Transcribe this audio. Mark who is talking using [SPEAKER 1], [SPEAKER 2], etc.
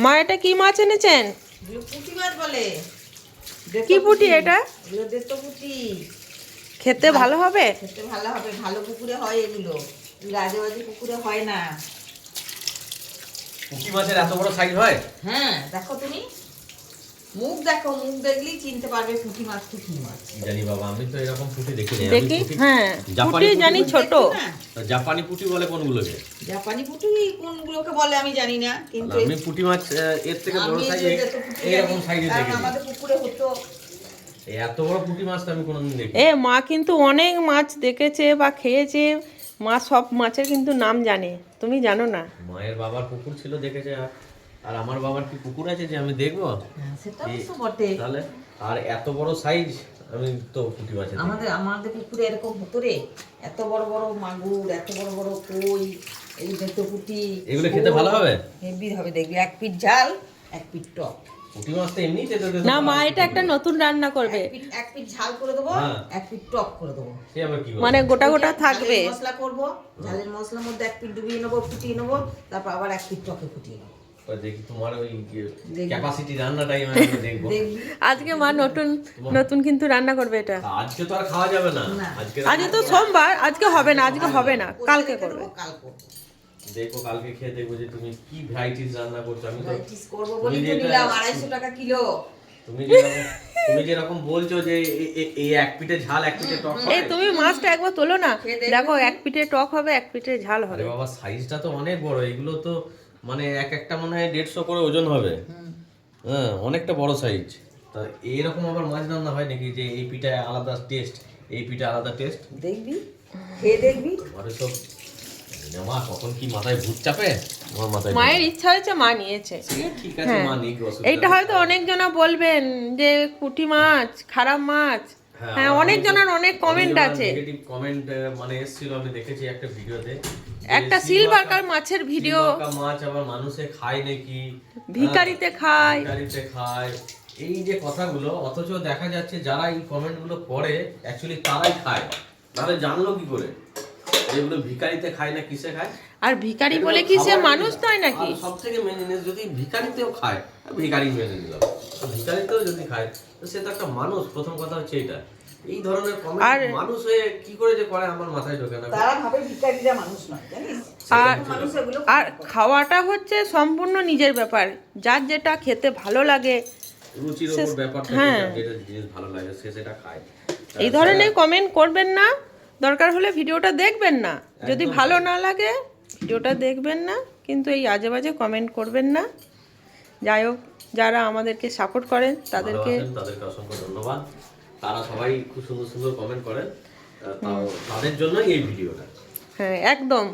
[SPEAKER 1] মা এটা কি মাছ এনেছেন?
[SPEAKER 2] পুঁটি মাছ বলে।
[SPEAKER 1] কি পুঁটি এটা?
[SPEAKER 2] দেতো পুঁটি।
[SPEAKER 1] খেতে ভালো হবে?
[SPEAKER 2] খেতে ভালো হবে, ভালো পুকুরে হয় এগুলো, রাজবাড়ি পুকুরে হয় না।
[SPEAKER 3] পুঁটি মাছের এত বড় সাইজ হয়?
[SPEAKER 2] হ্যাঁ, দেখো তুমি মুখ দেখো, মুখ দেখলেই চিনতে পারবে পুঁটি মাছ কি মাছ।
[SPEAKER 3] জানি বাবা, আমি তো এরকম পুঁটি দেখিনি।
[SPEAKER 1] দেখি। হ্যাঁ, পুঁটি জানি ছোট।
[SPEAKER 3] জাপানি পুঁটি বলে কোনগুলোকে?
[SPEAKER 2] জাপানি পুঁটি কোনগুলোকে বলে আমি জানি না, কিন্তু
[SPEAKER 3] আমি পুঁটি মাছ এর থেকে বড় সাইজ এরকম সাইজে দেখেছি।
[SPEAKER 2] আমাদের পুকুরে হতো।
[SPEAKER 3] এত বড় পুঁটি মাছ তো আমি কোনোদিন দেখিনি।
[SPEAKER 1] মা কিন্তু অনেক মাছ দেখেছে বা খেয়েছে। মা সব মাছের কিন্তু নাম জানে, তুমি জানো না?
[SPEAKER 3] মায়ের বাবার পুকুর ছিল, দেখেছে। আর আমার বাবার কি পুকুর আছে যে আমি দেখবো?
[SPEAKER 2] সেটা অবশ্য বটে।
[SPEAKER 3] তাহলে আর এত বড় সাইজ আমি তো পুঁটি মাছ
[SPEAKER 2] আমাদের পুকুরে এরকম হতো রে, এত বড় বড় মাগুর, এত বড় বড় কই, এই দেখো পুঁটি।
[SPEAKER 3] এগুলো খেতে ভালো হবে?
[SPEAKER 2] হেভি হবে, দেখবি এক পিঠ ঝাল এক পিঠ টক।
[SPEAKER 3] পুঁটি মাছ তো এমনি খেতে
[SPEAKER 1] না, মা এটা একটা নতুন রান্না করবে।
[SPEAKER 2] এক পিঠ ঝাল করে দেবো, এক পিঠ টক করে দেবো।
[SPEAKER 3] সে আবার কি
[SPEAKER 1] মানে গোটা গোটা থাকবে।
[SPEAKER 2] মশলা করবো, ঝালের মশলার মধ্যে এক পিঠ ডুবিয়ে নেবো, ফুটিয়ে নেবো, তারপর আবার এক পিঠ টকে ফুটিয়ে নেবো।
[SPEAKER 3] দেখি তোমার ওই ক্যাপাসিটি রান্নাটাই আমি দেখবো।
[SPEAKER 1] আজকে মা নতুন কিন্তু রান্না করবে এটা।
[SPEAKER 3] আজকে তো আর খাওয়া যাবে না।
[SPEAKER 1] আজকে তো সোমবার, আজকে হবে না, আজকে হবে না, কালকে করবে।
[SPEAKER 3] দেখো কালকে খেয়ে দেখবো যে তুমি কি ভ্যারাইটিস রান্না করছো। আমি তো
[SPEAKER 2] করবো বলি তো নিলাম 250 টাকা কিলো।
[SPEAKER 3] তুমি যেরকম বলছো যে এই এক পিঠে ঝাল এক পিঠে টক হবে।
[SPEAKER 1] তুমি মাছটা একবার তোলো না, দেখো এক পিঠে টক হবে, এক পিঠে ঝাল হবে।
[SPEAKER 3] আরে বাবা, সাইজটা তো অনেক বড়। এগুলো তো মানে একটা মনে হয় 150 করে ওজন হবে। হ্যাঁ, অনেকটা বড় সাইজ। তা এরকম আবার মাছ রান্না হয় নাকি যে এই পিঠে আলাদা টেস্ট, এই পিঠে আলাদা টেস্ট?
[SPEAKER 2] দেখবি, খেয়ে দেখবি।
[SPEAKER 3] আরে তো মা কখন কি মাথায় ভূত চাপে আমার মাথায়।
[SPEAKER 1] মায়ের ইচ্ছা হয়েছে, মা নিয়েছে।
[SPEAKER 3] ঠিক আছে, মা নিক।
[SPEAKER 1] এইটা হয়তো অনেকজনা বলবেন যে পুঁটি মাছ খারাপ মাছ। হ্যাঁ, অনেকজনের অনেক কমেন্ট আছে।
[SPEAKER 3] নেগেটিভ কমেন্ট মানে এসেছিল, আমি দেখেছি একটা ভিডিওতে।
[SPEAKER 1] একটা সিলভার কাপ মাছের ভিডিও।
[SPEAKER 3] সিলভার কাপ মাছ আবার মানুষে খায় নাকি,
[SPEAKER 1] ভিখারিতে খায়।
[SPEAKER 3] এই যে কথাগুলো, অথচ দেখা যাচ্ছে যারা এই কমেন্টগুলো করে অ্যাকচুয়ালি তারাই খায়। তাহলে জানলো কি করে যেগুলো ভিখারিতে খায় না কিসে খায়?
[SPEAKER 1] আর ভিখারি বলে কি সে মানুষ নয় নাকি?
[SPEAKER 3] সব থেকে মেন জিনিস, যদি ভিখারিতেও খায়, ভিখারি মেনে নিলাম, ভিখারিতেও যদি খায় তো সে তো একটা মানুষ। প্রথম কথা হচ্ছে এটা। এই ধরনের কমেন্ট মানুষ হয়ে কি করে যে করে আমার মাথায় ঢোকে না।
[SPEAKER 2] তারা ভাবে ভিখারিরা মানুষ নয়, জানিস?
[SPEAKER 1] আর খাওয়াটা হচ্ছে সম্পূর্ণ নিজের ব্যাপার, যার যেটা খেতে ভালো লাগে,
[SPEAKER 3] রুচির উপর ব্যাপারটা, যেটা জিনিস ভালো লাগে সে সেটা খায়।
[SPEAKER 1] এই ধরনের কমেন্ট করবেন না। দরকার হলে ভিডিওটা দেখবেন না, যদি ভালো না লাগে ভিডিওটা দেখবেন না, কিন্তু এই আজে বাজে কমেন্ট করবেন না। যাই হোক, যারা আমাদেরকে সাপোর্ট করেন তাদেরকে
[SPEAKER 3] অসংখ্য ধন্যবাদ। তারা সবাই খুব সুন্দর সুন্দর কমেন্ট করেন, তাদের জন্যই এই ভিডিওটা।
[SPEAKER 1] হ্যাঁ, একদম।